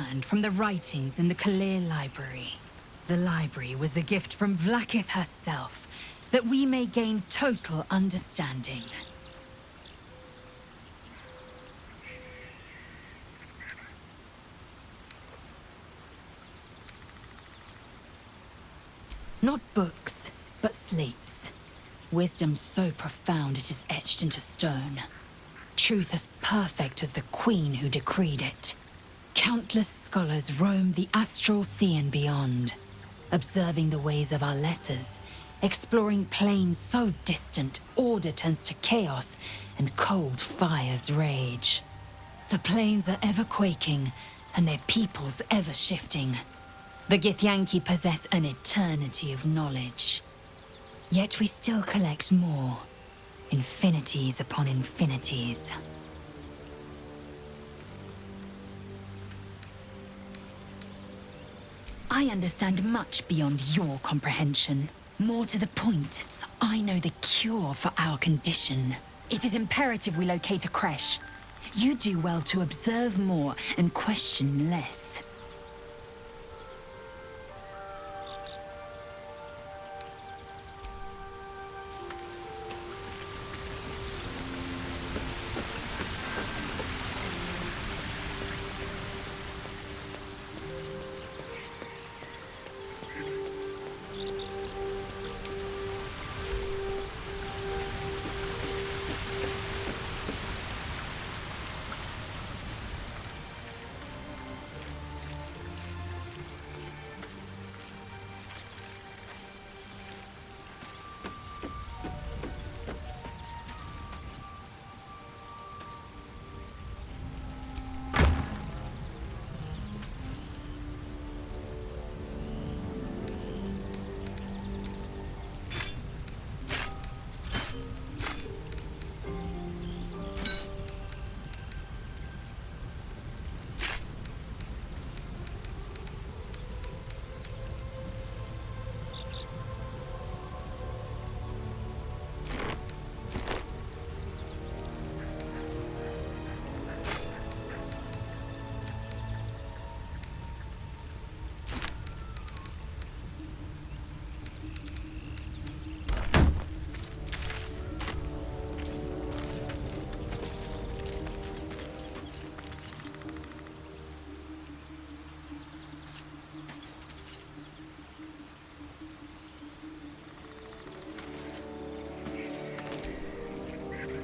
learned from the writings in the Kalir Library. The library was a gift from Vlaakith herself, that we may gain total understanding. Not books, but slates. Wisdom so profound it is etched into stone. Truth as perfect as the queen who decreed it. Countless scholars roam the astral sea and beyond, observing the ways of our lessers, exploring planes so distant order turns to chaos and cold fires rage. The planes are ever quaking, and their peoples ever shifting. The Githyanki possess an eternity of knowledge. Yet we still collect more. Infinities upon infinities. I understand much beyond your comprehension. More to the point, I know the cure for our condition. It is imperative we locate a creche. You do well to observe more and question less.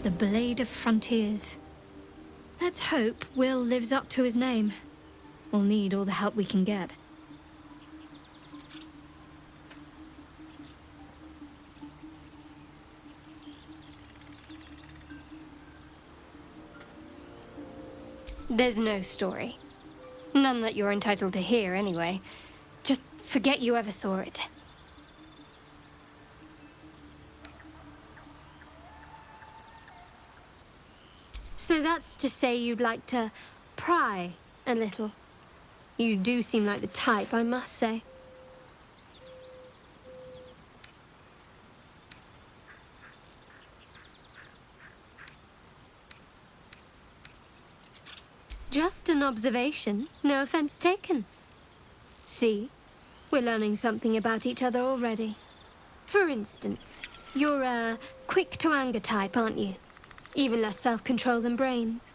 The Blade of Frontiers. Let's hope Will lives up to his name. We'll need all the help we can get. There's no story. None that you're entitled to hear, anyway. Just forget you ever saw it. So that's to say you'd like to pry a little. You do seem like the type, I must say. Just an observation, no offense taken. See, we're learning something about each other already. For instance, you're a quick-to-anger type, aren't you? Even less self-control than brains.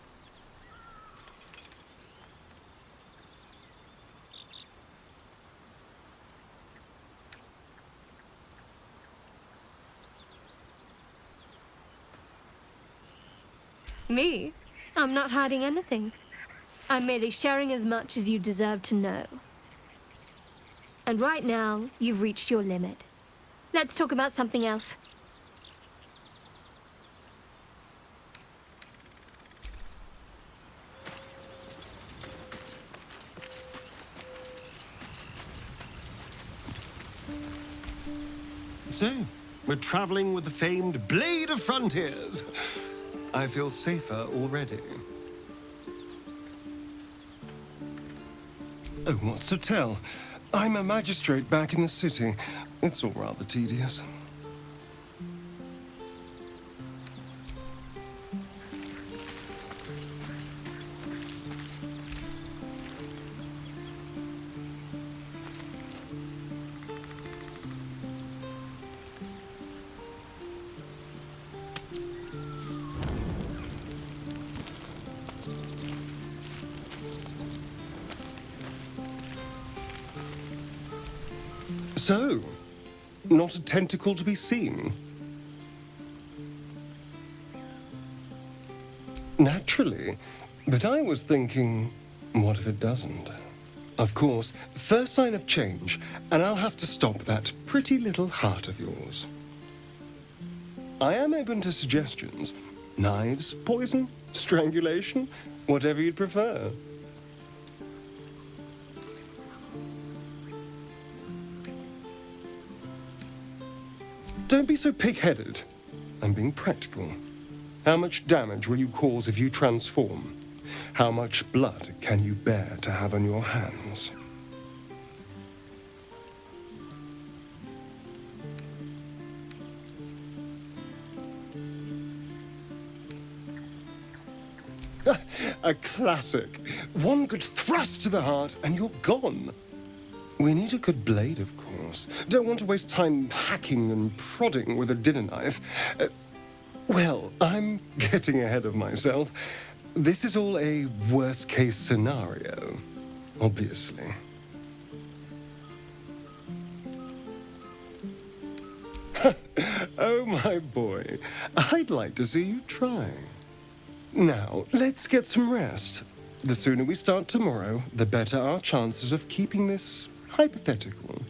Me? I'm not hiding anything. I'm merely sharing as much as you deserve to know. And right now, you've reached your limit. Let's talk about something else. So, we're traveling with the famed Blade of Frontiers. I feel safer already. Oh, what's to tell? I'm a magistrate back in the city. It's all rather tedious. So, not a tentacle to be seen? Naturally, but I was thinking, what if it doesn't? Of course, first sign of change, and I'll have to stop that pretty little heart of yours. I am open to suggestions. Knives, poison, strangulation, whatever you'd prefer. Don't be so pig-headed. I'm being practical. How much damage will you cause if you transform? How much blood can you bear to have on your hands? A classic. One good thrust to the heart and you're gone. We need a good blade, of course. Don't want to waste time hacking and prodding with a dinner knife. Well, I'm getting ahead of myself. This is all a worst-case scenario, obviously. Oh, my boy. I'd like to see you try. Now, let's get some rest. The sooner we start tomorrow, the better our chances of keeping this hypothetical.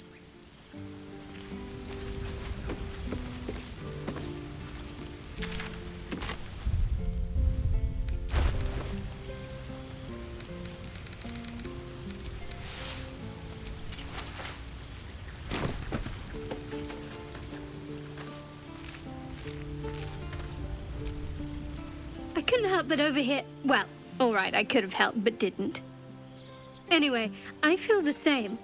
I couldn't help but overhear. Well, all right, I could have helped, but didn't. Anyway, I feel the same.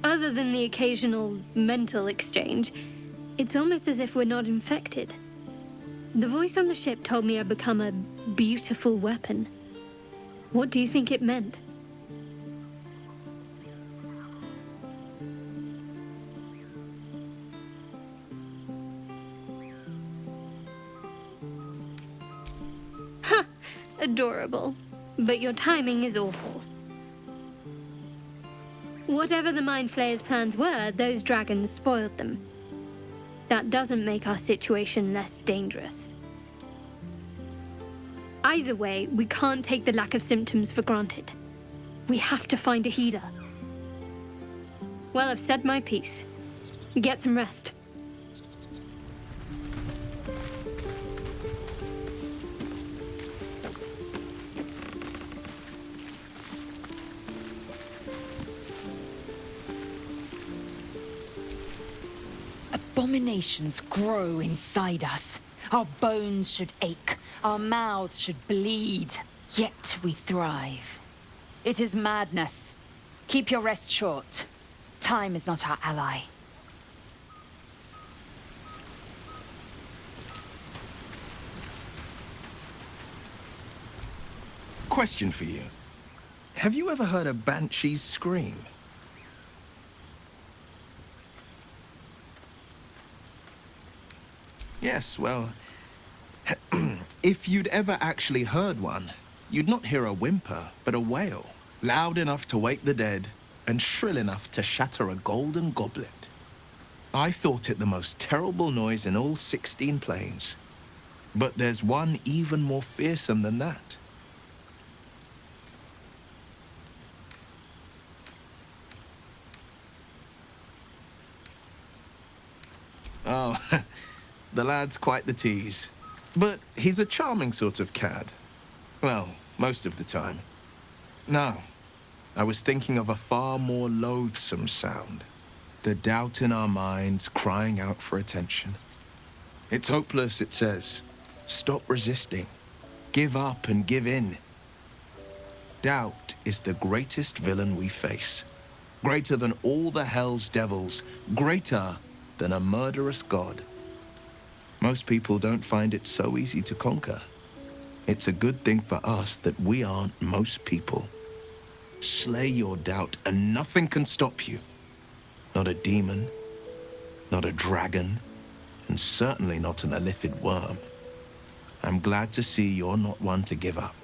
Other than the occasional mental exchange, it's almost as if we're not infected. The voice on the ship told me I'd become a beautiful weapon. What do you think it meant? Ha! Adorable. But your timing is awful. Whatever the Mind Flayer's plans were, those dragons spoiled them. That doesn't make our situation less dangerous. Either way, we can't take the lack of symptoms for granted. We have to find a healer. Well, I've said my piece. Get some rest. Abominations grow inside us. Our bones should ache, our mouths should bleed, yet we thrive. It is madness. Keep your rest short. Time is not our ally. Question for you. Have you ever heard a banshee's scream? Yes, well, if you'd ever actually heard one, you'd not hear a whimper, but a wail, loud enough to wake the dead and shrill enough to shatter a golden goblet. I thought it the most terrible noise in all 16 planes. But there's one even more fearsome than that. Oh, the lad's quite the tease. But he's a charming sort of cad. Well, most of the time. No, I was thinking of a far more loathsome sound. The doubt in our minds crying out for attention. It's hopeless, it says. Stop resisting. Give up and give in. Doubt is the greatest villain we face. Greater than all the hell's devils. Greater than a murderous god. Most people don't find it so easy to conquer. It's a good thing for us that we aren't most people. Slay your doubt and nothing can stop you. Not a demon, not a dragon, and certainly not an illithid worm. I'm glad to see you're not one to give up.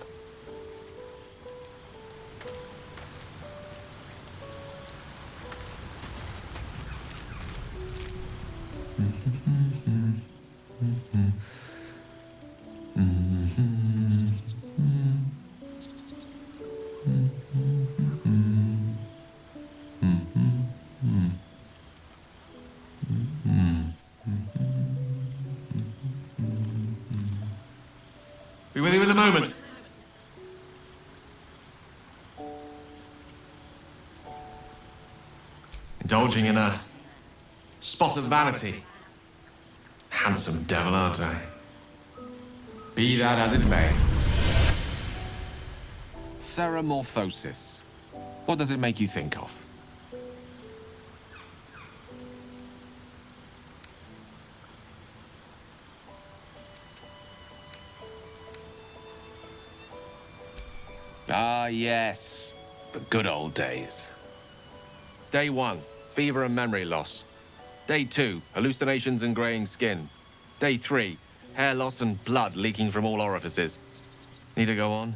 Be with you in a moment. Indulging in a spot of vanity. Handsome devil, aren't I? Be that as it may. Ceramorphosis. What does it make you think of? Ah, yes. The good old days. Day 1, fever and memory loss. Day 2, hallucinations and graying skin. Day 3, hair loss and blood leaking from all orifices. Need to go on?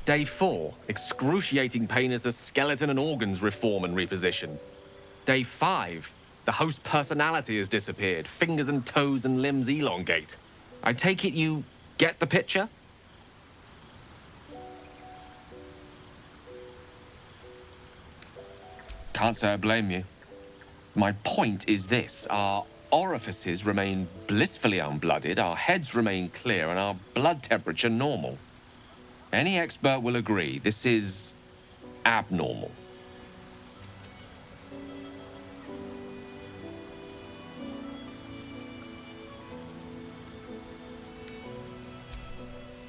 Day 4, excruciating pain as the skeleton and organs reform and reposition. Day 5, the host personality has disappeared. Fingers and toes and limbs elongate. I take it you get the picture? Can't say I blame you. My point is this. Our orifices remain blissfully unblooded, our heads remain clear, and our blood temperature normal. Any expert will agree this is abnormal.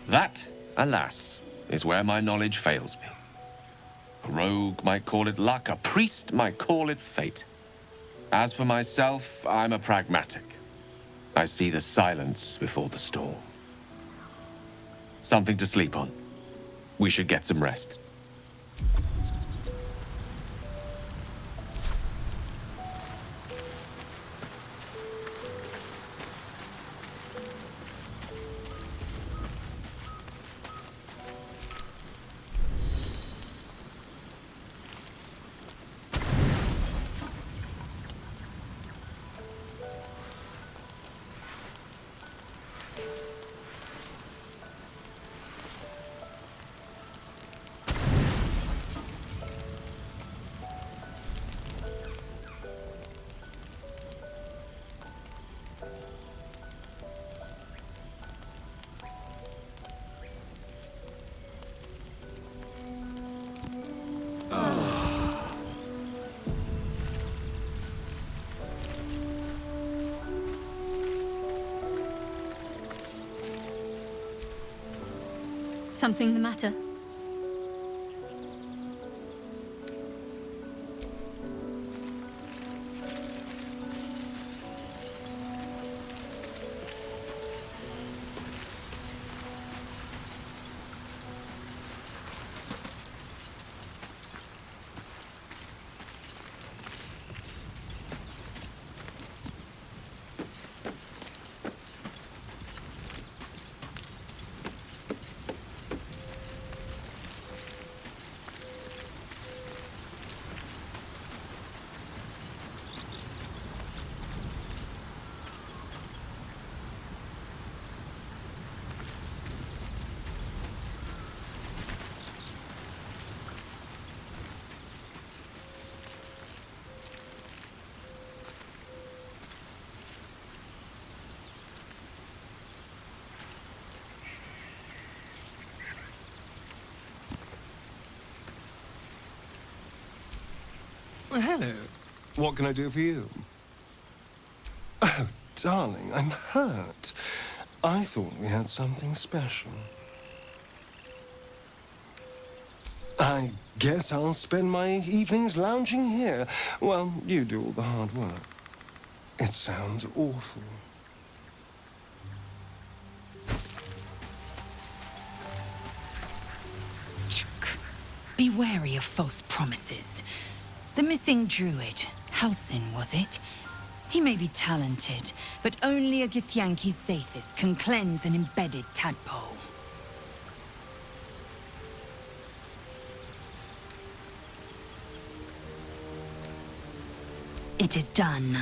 That, alas, is where my knowledge fails me. A rogue might call it luck, a priest might call it fate. As for myself, I'm a pragmatic. I see the silence before the storm. Something to sleep on. We should get some rest. Something the matter? Well, hello. What can I do for you? Oh, darling, I'm hurt. I thought we had something special. I guess I'll spend my evenings lounging here while you do all the hard work. It sounds awful. Be wary of false promises. The missing druid, Halsin, was it? He may be talented, but only a Githyanki Zathis can cleanse an embedded tadpole. It is done.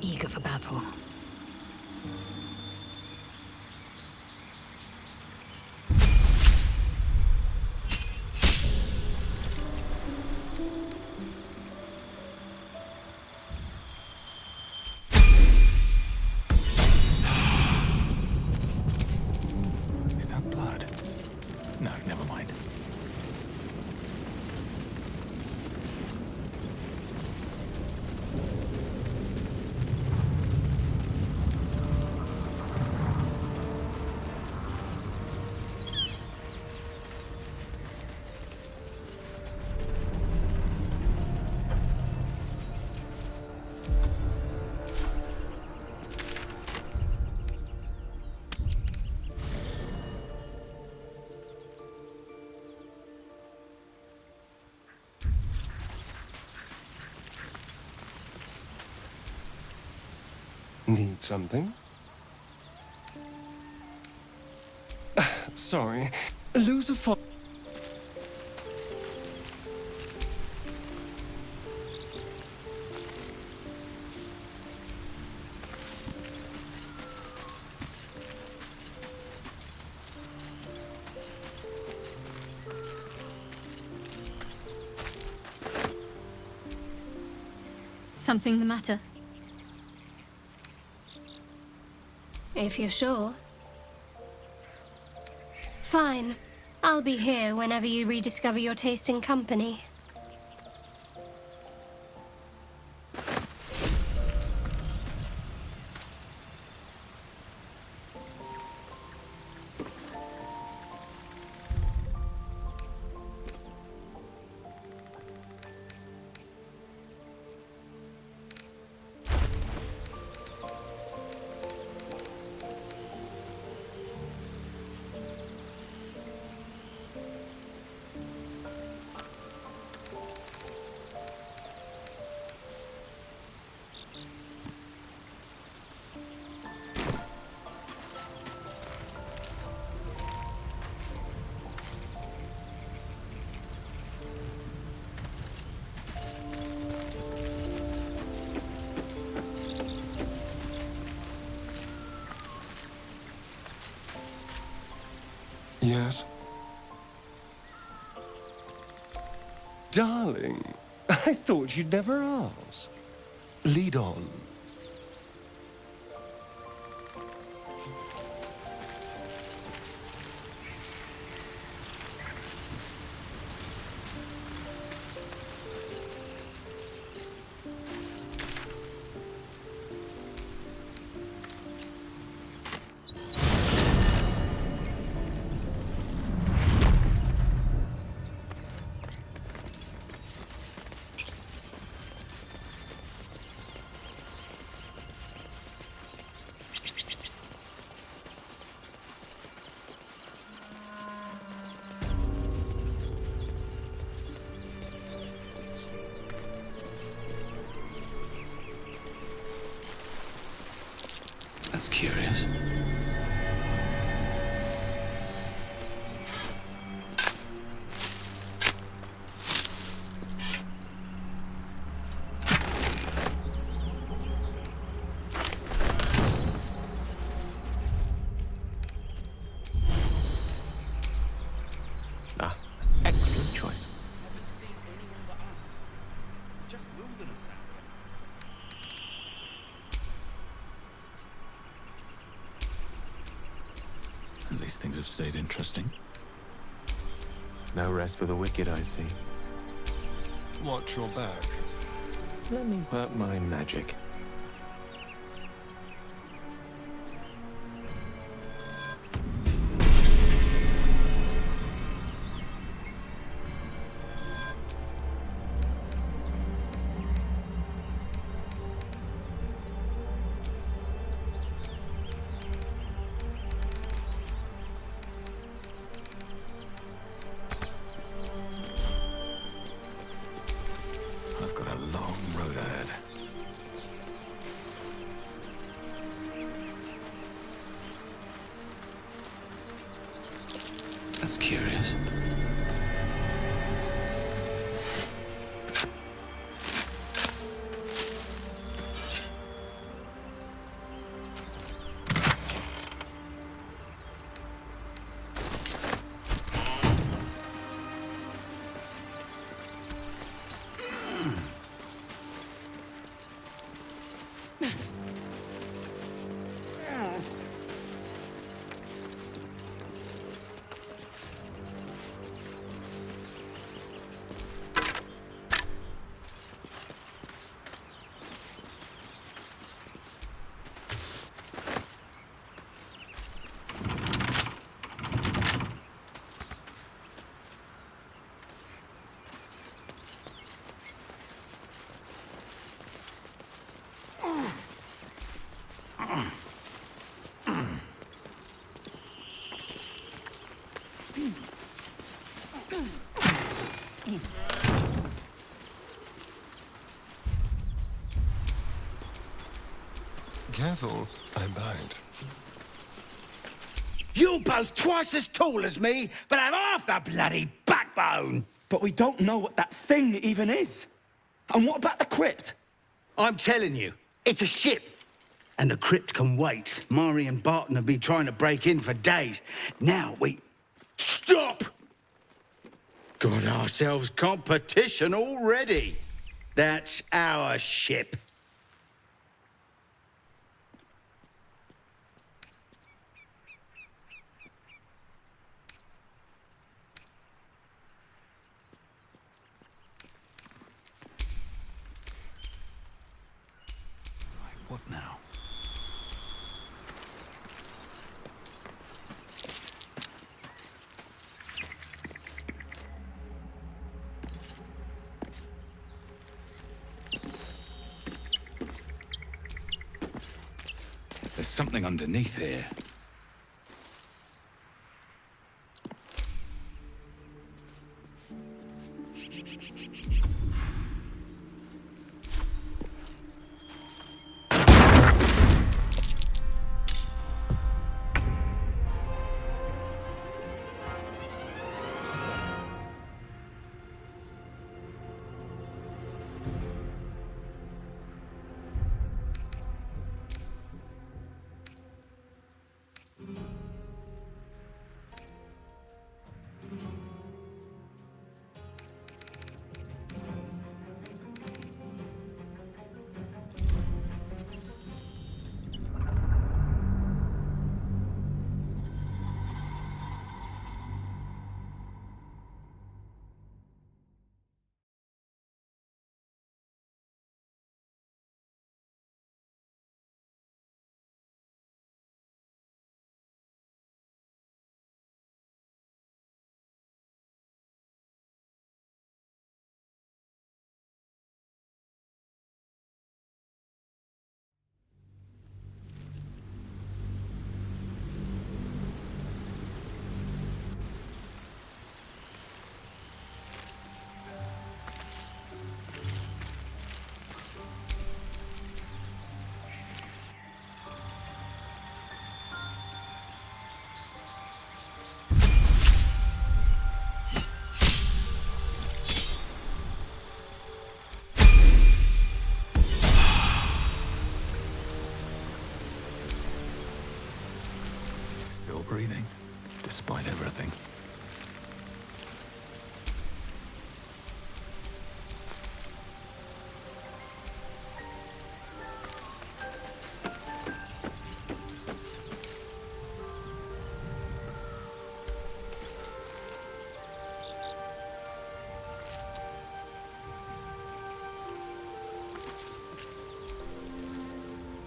Eager for battle. Is that blood? No, never mind. Need something? Sorry. Lose a fo- Something the matter? If you're sure. Fine. I'll be here whenever you rediscover your taste in company. Yes? Darling, I thought you'd never ask. Lead on. curious. Ah, excellent choice. At least things have stayed interesting. No rest for the wicked, I see. Watch your back. Let me work my magic. I've got a long road ahead. That's curious. Careful, I bite. You're both twice as tall as me, but have half the bloody backbone. But we don't know what that thing even is. And what about the crypt? I'm telling you, it's a ship. And the crypt can wait. Mari and Barton have been trying to break in for days. Now we... Stop! Got ourselves competition already. That's our ship. What now? There's something underneath here. of thing.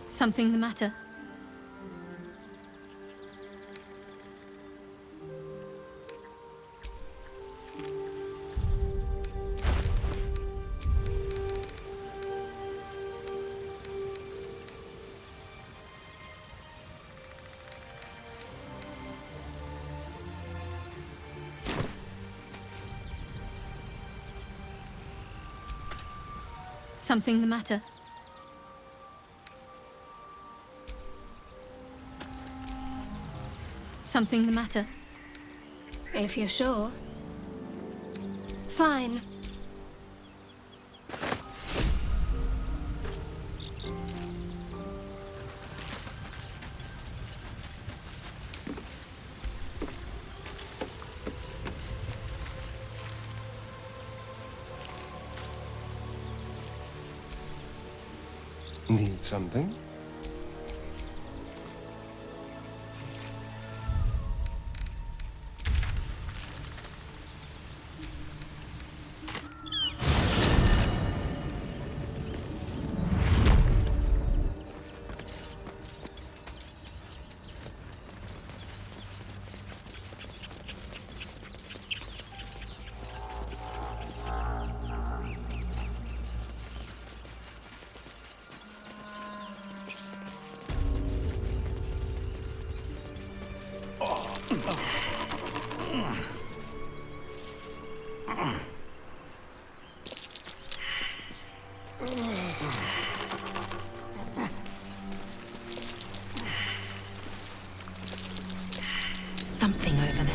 Something the matter? Something the matter? Something the matter? If you're sure. Fine. Need something? Something over there.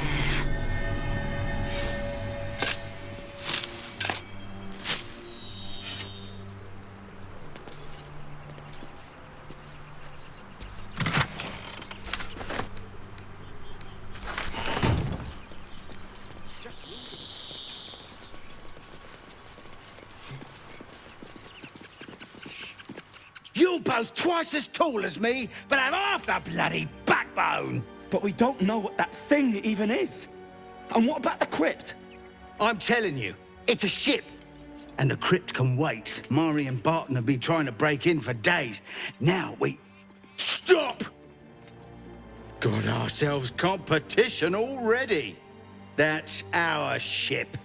You're both twice as tall as me, but have half the bloody backbone. But we don't know what that thing even is. And what about the crypt? I'm telling you, it's a ship. And the crypt can wait. Mari and Barton have been trying to break in for days. Now we... Stop! Got ourselves competition already. That's our ship.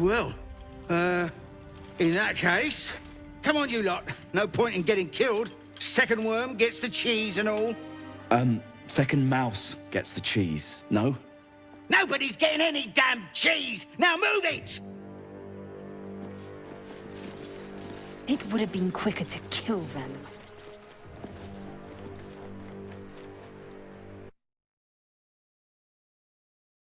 Well, in that case, come on, you lot. No point in getting killed. Second worm gets the cheese and all. Second mouse gets the cheese, no? Nobody's getting any damn cheese! Now move it! It would have been quicker to kill them.